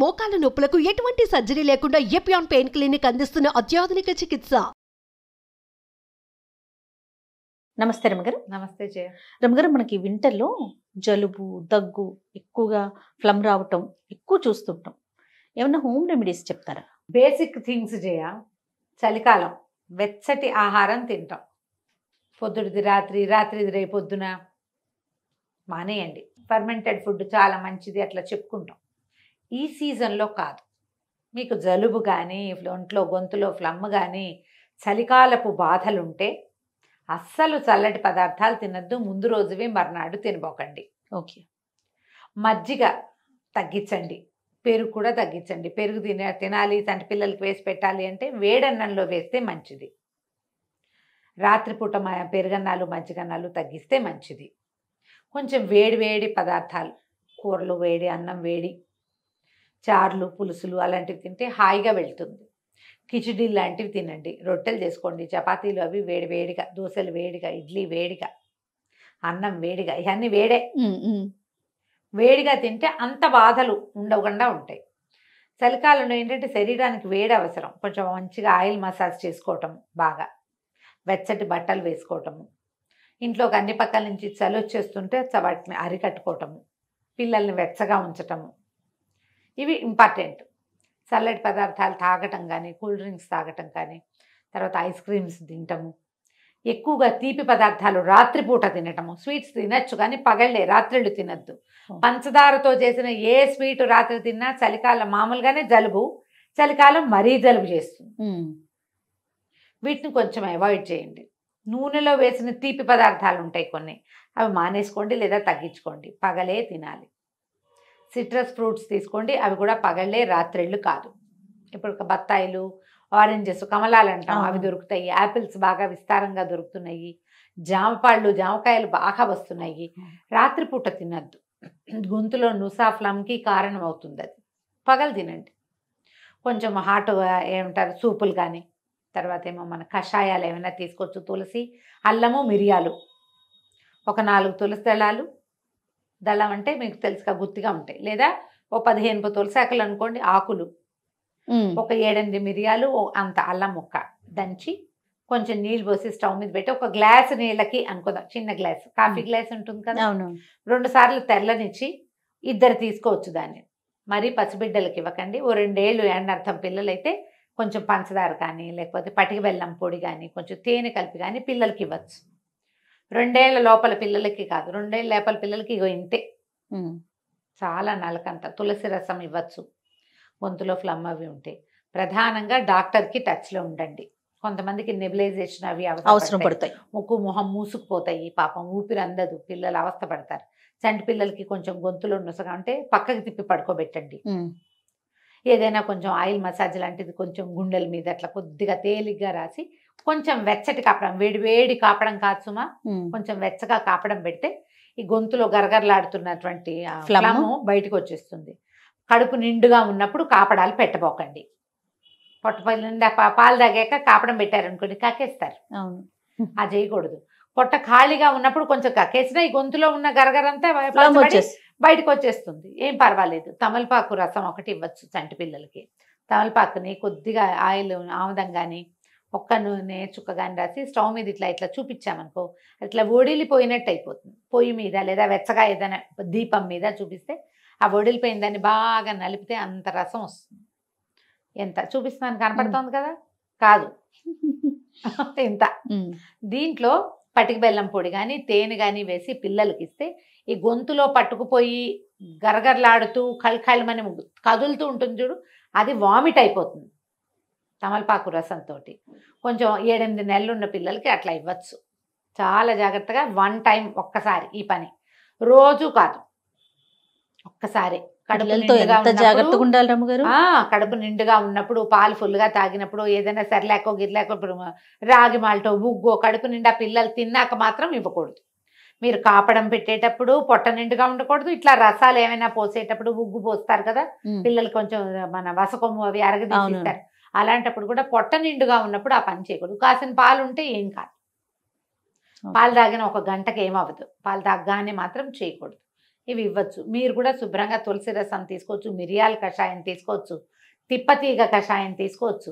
మోకాల నొప్పులకు ఎటువంటి సర్జరీ లేకుండా ఎపియాన్ పెయిన్ క్లినిక్ అందిస్తున్న అత్యాధునిక చికిత్స. నమస్తే రమగారు. నమస్తే జయ. రమగారు, మనకి వింటర్లో జలుబు దగ్గు ఎక్కువగా ఫ్లమ్ రావటం ఎక్కువ చూస్తుంటాం. ఏమన్నా హోమ్ రెమెడీస్ చెప్తారా? బేసిక్ థింగ్స్ జయ. చలికాలం వెచ్చటి ఆహారం తింటాం. పొద్దుటిది రాత్రి, రాత్రిది రేపు పొద్దున మానేయండి. ఫర్మెంటెడ్ ఫుడ్ చాలా మంచిది అట్లా చెప్పుకుంటాం. ఈ సీజన్లో కాదు. మీకు జలుబు కానీ ఒంట్లో గొంతులో ఫ్లమ్ కానీ చలికాలపు బాధలుంటే అస్సలు చల్లటి పదార్థాలు తినద్దు. ముందు రోజువి మర్నాడు తినబోకండి. ఓకే. మజ్జిగ తగ్గించండి, పెరుగు కూడా తగ్గించండి. పెరుగు తినాలి అంటే పిల్లలకి వేసి పెట్టాలి అంటే వేడన్నంలో వేస్తే మంచిది. రాత్రిపూట పెరుగన్నాలు మజ్జిగన్నాలు తగ్గిస్తే మంచిది. కొంచెం వేడి వేడి పదార్థాలు, కూరలు వేడి, అన్నం వేడి, చారులు పులుసులు అలాంటివి తింటే హాయిగా వెళ్తుంది. కిచిడి లాంటివి తినండి, రొట్టెలు చేసుకోండి, చపాతీలు అవి వేడి వేడిగా, దోశలు వేడిగా, ఇడ్లీ వేడిగా, అన్నం వేడిగా, ఇవన్నీ వేడే. వేడిగా తింటే అంత బాధలు ఉండకుండా ఉంటాయి. చలికాలంలో ఏంటంటే శరీరానికి వేడి అవసరం. కొంచెం మంచిగా ఆయిల్ మసాజ్ చేసుకోవటం, బాగా వెచ్చటి బట్టలు వేసుకోవటము, ఇంట్లోకి అన్ని పక్కల నుంచి చలి వచ్చేస్తుంటే వాటిని అరికట్టుకోవటము, పిల్లల్ని వెచ్చగా ఉంచటము, ఇవి ఇంపార్టెంట్. చల్లటి పదార్థాలు తాగటం కానీ, కూల్ డ్రింక్స్ తాగటం కానీ, తర్వాత ఐస్ క్రీమ్స్ తినటము, ఎక్కువగా తీపి పదార్థాలు రాత్రిపూట తినటము. స్వీట్స్ తినచ్చు కానీ పగళ్ళే, రాత్రిళ్ళు తినద్దు. పంచదారతో చేసిన ఏ స్వీటు రాత్రి తిన్నా చలికాలం మామూలుగానే జలుబు, చలికాలం మరీ జలుబు చేస్తుంది. వీటిని కొంచెం అవాయిడ్ చేయండి. నూనెలో వేసిన తీపి పదార్థాలు ఉంటాయి కొన్ని, అవి మానేసుకోండి లేదా తగ్గించుకోండి. పగలే తినాలి. సిట్రస్ ఫ్రూట్స్ తీసుకోండి, అవి కూడా పగళ్ళే, రాత్రిళ్ళు కాదు. ఇప్పుడు బత్తాయిలు, ఆరెంజెస్, కమలాలు అంటాం, అవి దొరుకుతాయి. యాపిల్స్ బాగా విస్తారంగా దొరుకుతున్నాయి. జామపళ్ళు, జామకాయలు బాగా వస్తున్నాయి. రాత్రిపూట తినద్దు, గొంతులో నుసా ఫ్లమ్కి కారణం అవుతుంది. అది పగలు తినండి. కొంచెం హాట్ ఏమంటారు సూపులు కానీ, తర్వాత ఏమో మన కషాయాలు ఏమైనా తీసుకోవచ్చు. తులసి, అల్లము, మిరియాలు, ఒక 4 తులసి దళాలు, దళం అంటే మీకు తెలుసుగా గుత్తిగా ఉంటాయి, లేదా ఓ 15 తులసి ఆకులు అనుకోండి, ఆకులు, ఒక 7-8 మిరియాలు, అంత అల్లం ముక్క దంచి కొంచెం నీళ్ళు పోసి స్టవ్ మీద పెట్టి ఒక గ్లాసు నీళ్ళకి అనుకుందాం, చిన్న గ్లాస్, కాఫీ గ్లాస్ ఉంటుంది కదా, 2 సార్లు తెల్లనిచ్చి 2 తీసుకోవచ్చు దాన్ని. మరీ పసిబిడ్డలకి ఇవ్వకండి. ఓ 2 ఏళ్ళు ఎండర్థం పిల్లలైతే కొంచెం పంచదార కానీ, లేకపోతే పటిక బెల్లం పొడి కానీ, కొంచెం తేనె కలిపి కానీ పిల్లలకి ఇవ్వచ్చు. 2 ఏళ్ల లోపల పిల్లలకి కాదు, 2 ఏళ్ల లోపల పిల్లలకి ఇగో ఇంతే, చాలా నలకంత తులసి రసం ఇవ్వచ్చు. గొంతులో ఫ్లమ్ అవి ఉంటాయి. ప్రధానంగా డాక్టర్కి టచ్లో ఉండండి. కొంతమందికి నెబులైజేషన్ అవి అవసరం పడతాయి. ముక్కు మొహం మూసుకుపోతాయి, పాపం ఊపిరి అందదు, పిల్లలు అవస్థ పడతారు. చంటి పిల్లలకి కొంచెం గొంతులో నుసగా ఉంటే పక్కకి తిప్పి పడుకోబెట్టండి. ఏదైనా కొంచెం ఆయిల్ మసాజ్ లాంటిది కొంచెం గుండెల మీద అట్లా కొద్దిగా తేలిగ్గా రాసి, కొంచెం వెచ్చటి కాపడం, వేడి వేడి కాపడం కాదు సుమా, కొంచెం వెచ్చగా కాపడం పెడితే ఈ గొంతులో గరగరలాడుతున్నటువంటి ఫ్లమ్ బయటకు వచ్చేస్తుంది. కడుపు నిండుగా ఉన్నప్పుడు కాపడాలు పెట్టబోకండి. పొట్ట నిండా పాలు తాగాక కాపడం పెట్టారనుకోండి కక్కేస్తారు, అది చేయకూడదు. పొట్ట ఖాళీగా ఉన్నప్పుడు కొంచెం కక్కేసినా ఈ గొంతులో ఉన్న గరగరంతా బయటకు వచ్చేస్తుంది, ఏం పర్వాలేదు. తమలపాకు రసం ఒకటి ఇవ్వచ్చు చంటి పిల్లలకి. తమలపాకుని కొద్దిగా ఆయిల్, ఆముదం కానీ, ఒక్క నూనె చుక్క కానీ రాసి స్టవ్ మీద ఇట్లా ఇట్లా చూపించామనుకో, అట్లా ఒడిలిపోయినట్టు అయిపోతుంది. పొయ్యి మీద లేదా వెచ్చగా ఏదైనా దీపం మీద చూపిస్తే ఆ ఒడిలిపోయిన దాన్ని బాగా నలిపితే అంత రసం వస్తుంది. ఎంత చూపిస్తున్నాను, కనపడుతుంది కదా, కాదు ఇంత. దీంట్లో పటిక బెల్లం పొడి కానీ, తేనె కానీ వేసి పిల్లలకి ఇస్తే ఈ గొంతులో పట్టుకుపోయి గరగరలాడుతూ కళమని కదులుతూ ఉంటుంది చూడు, అది వామిట్ అయిపోతుంది తమలపాకు రసంతో. కొంచెం 7-8 నెలలు ఉన్న పిల్లలకి అట్లా ఇవ్వచ్చు. చాలా జాగ్రత్తగా 1 టైం, ఒక్కసారి ఈ పని, రోజు కాదు, ఒక్కసారి. జాగ్రత్తగా ఉండాలి రమ్మగారు. కడుపు నిండుగా ఉన్నప్పుడు, పాలు ఫుల్గా తాగినప్పుడు, ఏదైనా సరిలేకో గిరిలేకో, రాగి మాల్టో ఉగ్గో కడుపు నిండా పిల్లలు తిన్నాక మాత్రం ఇవ్వకూడదు. మీరు కాపడం పెట్టేటప్పుడు పొట్ట నిండుగా ఉండకూడదు. ఇట్లా రసాలు ఏమైనా పోసేటప్పుడు ఉగ్గు పోస్తారు కదా పిల్లలు, కొంచెం మన వసకొమ్ము అవి అరగదీస్తారు, అలాంటప్పుడు కూడా పొట్ట నిండుగా ఉన్నప్పుడు ఆ పని చేయకూడదు. కాసిన పాలు ఉంటే ఏం కాదు, పాలు తాగిన 1 గంటకి ఏమవ్వదు, పాలు తాగగానే మాత్రం చేయకూడదు. ఇవి ఇవ్వచ్చు. మీరు కూడా శుభ్రంగా తులసి రసం తీసుకోవచ్చు, మిరియాల కషాయం తీసుకోవచ్చు, తిప్పతీగ కషాయం తీసుకోవచ్చు.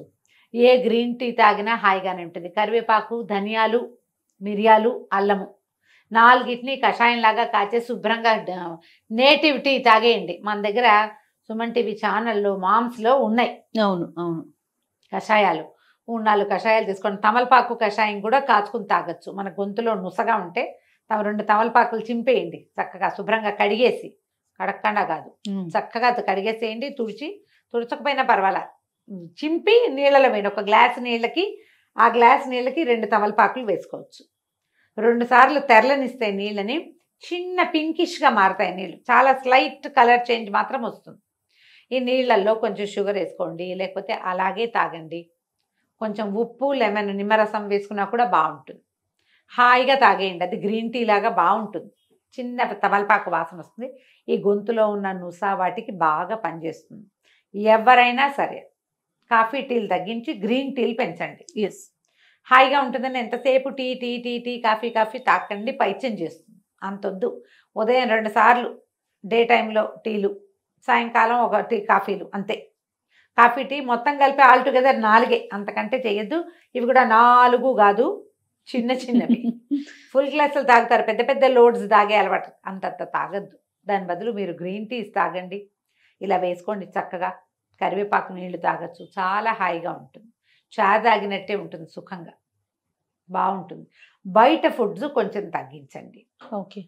ఏ గ్రీన్ టీ తాగినా హాయిగానే ఉంటుంది. కరివేపాకు, ధనియాలు, మిరియాలు, అల్లము 4టిని కషాయంలాగా కాచే శుభ్రంగా నేటివ్ టీ తాగేయండి. మన దగ్గర సుమన్ టీవీ ఛానల్లో మామ్స్లో ఉన్నాయి అవును అవును కషాయాలు. 3-4 కషాయాలు తీసుకోండి. తమలపాకు కషాయం కూడా కాచుకుని తాగొచ్చు. మన గొంతులో నుసగా ఉంటే 2 తమలపాకులు చింపేయండి, చక్కగా శుభ్రంగా కడిగేసి, కడక్కండా కాదు, చక్కగా కడిగేసేయండి. తుడచకపోయినా పర్వాలా, చింపి నీళ్ళలో వేయండి. ఒక గ్లాస్ నీళ్ళకి ఆ గ్లాస్ నీళ్ళకి 2 తమలపాకులు వేసుకోవచ్చు. 2 సార్లు తెరలనిస్తే నీళ్ళని చిన్న పింకిష్గా మారుతాయి నీళ్ళు, చాలా స్లైట్ కలర్ చేంజ్ మాత్రం వస్తుంది. ఈ నీళ్ళల్లో కొంచెం షుగర్ వేసుకోండి, లేకపోతే అలాగే తాగండి. కొంచెం ఉప్పు, లెమన్, నిమ్మరసం వేసుకున్నా కూడా బాగుంటుంది. హాయిగా తాగేయండి, అది గ్రీన్ టీ లాగా బాగుంటుంది. చిన్న తమలపాకు వాసన వస్తుంది. ఈ గొంతులో ఉన్న నుస వాటికి బాగా పనిచేస్తుంది. ఎవరైనా సరే కాఫీ టీలు తగ్గించి గ్రీన్ టీలు పెంచండి. ఎస్, హాయిగా ఉంటుందని ఎంతసేపు tea tea tea tea coffee coffee తాకండి, పైత్యం చేస్తుంది. అంతొద్దు. ఉదయం 2 సార్లు డే టైంలో టీలు, సాయంకాలం 1 టీ కాఫీలు, అంతే. కాఫీ టీ మొత్తం కలిపి ఆల్టుగెదర్ 4, అంతకంటే చేయొద్దు. ఇవి కూడా 4 కాదు, చిన్న చిన్నవి. ఫుల్ గ్లాసులు తాగుతారు, పెద్ద పెద్ద లోడ్స్ తాగే అలవాటు, అంతంత తాగద్దు. దాని బదులు మీరు గ్రీన్ టీస్ తాగండి. ఇలా వేసుకోండి చక్కగా. కరివేపాకు నీళ్లు తాగొచ్చు, చాలా హాయిగా ఉంటుంది. చాయ్ తాగినట్టే ఉంటుంది, సుఖంగా బాగుంటుంది. బయట ఫుడ్స్ కొంచెం తగ్గించండి. ఓకే.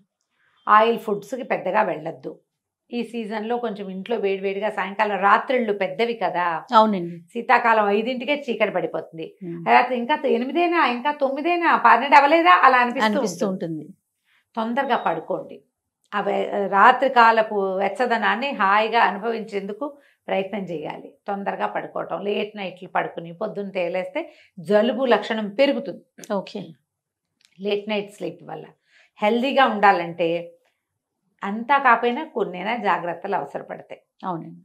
ఆయిల్ ఫుడ్స్కి పెద్దగా వెళ్ళొద్దు. ఈ సీజన్లో కొంచెం ఇంట్లో వేడివేడిగా, సాయంకాలం రాత్రిళ్ళు పెద్దవి కదా, అవునండి. శీతాకాలం 5ంటికే చీకటి పడిపోతుంది. రాత్రి ఇంకా 8 ఇంకా 9 12 అవ్వలేదా అలా అనిపిస్తూ ఉంటుంది. తొందరగా పడుకోండి. రాత్రి కాలపు వెచ్చదనాన్ని హాయిగా అనుభవించేందుకు ప్రయత్నం చేయాలి. తొందరగా పడుకోవటం, లేట్ నైట్లు పడుకుని పొద్దున్న తేలేస్తే జలుబు లక్షణం పెరుగుతుంది. ఓకే. లేట్ నైట్ స్లీప్ వల్ల హెల్దీగా ఉండాలంటే అంతా కాకపోయినా కొన్నైనా జాగ్రత్తలు అవసరపడతాయి. అవునండి.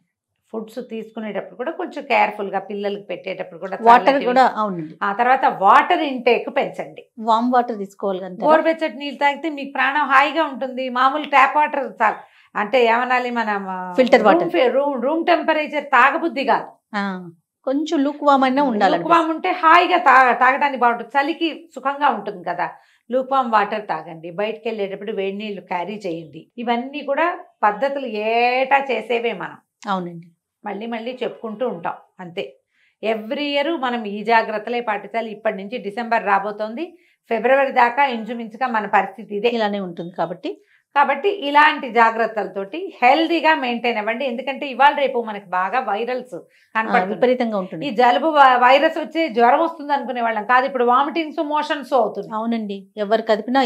ఫుడ్స్ తీసుకునేటప్పుడు కూడా కొంచెం కేర్ఫుల్గా, పిల్లలకి పెట్టేటప్పుడు కూడా వాటర్ కూడా. అవునండి. ఆ తర్వాత వాటర్ ఇంటేక్ పెంచండి. వామ్ వాటర్ తీసుకోవాలి. గోరువెచ్చటి నీళ్ళు తాగితే మీకు ప్రాణం హాయిగా ఉంటుంది. మామూలు ట్యాప్ వాటర్ చాలు. అంటే ఏమనాలి, మనం ఫిల్టర్ వాటర్, రూమ్ టెంపరేచర్ తాగబుద్ధి కాదు, కొంచెం లూక్ వామ్ అయినా ఉండాలి. లూక్ వామ్ ఉంటే హాయిగా తాగడానికి బాగుంటుంది, చలికి సుఖంగా ఉంటుంది కదా. లూక్ వామ్ వాటర్ తాగండి. బయటకు వెళ్ళేటప్పుడు వేడి నీళ్ళు క్యారీ చేయండి. ఇవన్నీ కూడా పద్ధతులు ఏటా చేసేవే మనం. అవునండి. మళ్ళీ మళ్ళీ చెప్పుకుంటూ ఉంటాం, అంతే. ఎవ్రీ ఇయర్ మనం ఈ జాగ్రత్తలే పాటించాలి. ఇప్పటి నుంచి డిసెంబర్ రాబోతోంది, ఫిబ్రవరి దాకా ఇంచుమించుగా మన పరిస్థితి ఇదే, ఇలానే ఉంటుంది. కాబట్టి ఇలాంటి జాగ్రత్తలతోటి హెల్దీగా మెయింటైన్ అవ్వండి. ఎందుకంటే ఇవాళ రేపు మనకి బాగా వైరల్స్ విపరీతంగా ఉంటుంది. ఈ జలుబు వైరస్ వచ్చే జ్వరం వస్తుంది అనుకునే వాళ్ళం కాదు, ఇప్పుడు వామిటింగ్స్, మోషన్స్ అవుతుంది. అవునండి. ఎవరు కదిపినా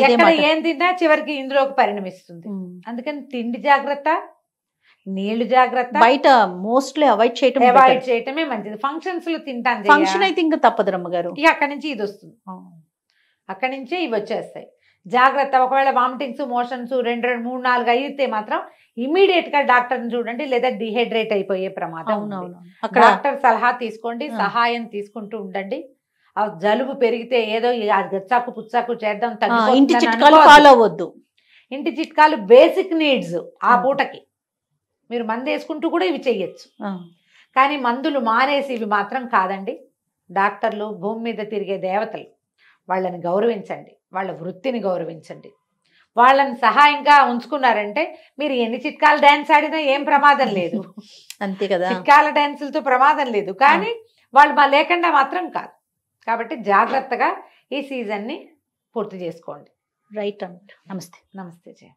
ఏం తిన్నా చివరికి ఇందులోకి పరిణమిస్తుంది. అందుకని తిండి జాగ్రత్త, నీళ్లు జాగ్రత్త, బయట మోస్ట్లీ అవాయిడ్ చేయటమే మంచిది. ఫంక్షన్స్ లో తింటాను, ఫంక్షన్ అయితే ఇంకా తప్పదు రమ్మగారు. ఇక అక్కడి నుంచి ఇది వస్తుంది, అక్కడి నుంచే ఇవి వచ్చేస్తాయి. జాగ్రత్త. ఒకవేళ వామిటింగ్స్, మోషన్స్ 2, 3, 4 అయితే మాత్రం ఇమీడియట్ గా డాక్టర్ని చూడండి, లేదా డిహైడ్రేట్ అయిపోయే ప్రమాదం. డాక్టర్ సలహా తీసుకోండి, సహాయం తీసుకుంటూ ఉండండి. ఆ జలుబు పెరిగితే ఏదో గచ్చాకు పుచ్చాకు చేద్దాం, ఇంటి చిట్కాలు ఫాలో అవ్వద్దు. ఇంటి చిట్కాలు బేసిక్ నీడ్స్. ఆ పూటకి మీరు మందు వేసుకుంటూ కూడా ఇవి చెయ్యొచ్చు, కానీ మందులు మానేసి ఇవి మాత్రం కాదండి. డాక్టర్లు భూమి మీద తిరిగే దేవతలు, వాళ్ళని గౌరవించండి, వాళ్ళ వృత్తిని గౌరవించండి. వాళ్ళని సహాయంగా ఉంచుకున్నారంటే మీరు ఎన్ని చిట్కాల డ్యాన్స్ ఆడినా ఏం ప్రమాదం లేదు. అంతే కదా, చిట్కాల డ్యాన్సులతో ప్రమాదం లేదు, కానీ వాళ్ళు లేకుండా మాత్రం కాదు. కాబట్టి జాగ్రత్తగా ఈ సీజన్ని పూర్తి చేసుకోండి. రైట్ అండి. నమస్తే. నమస్తే జయ.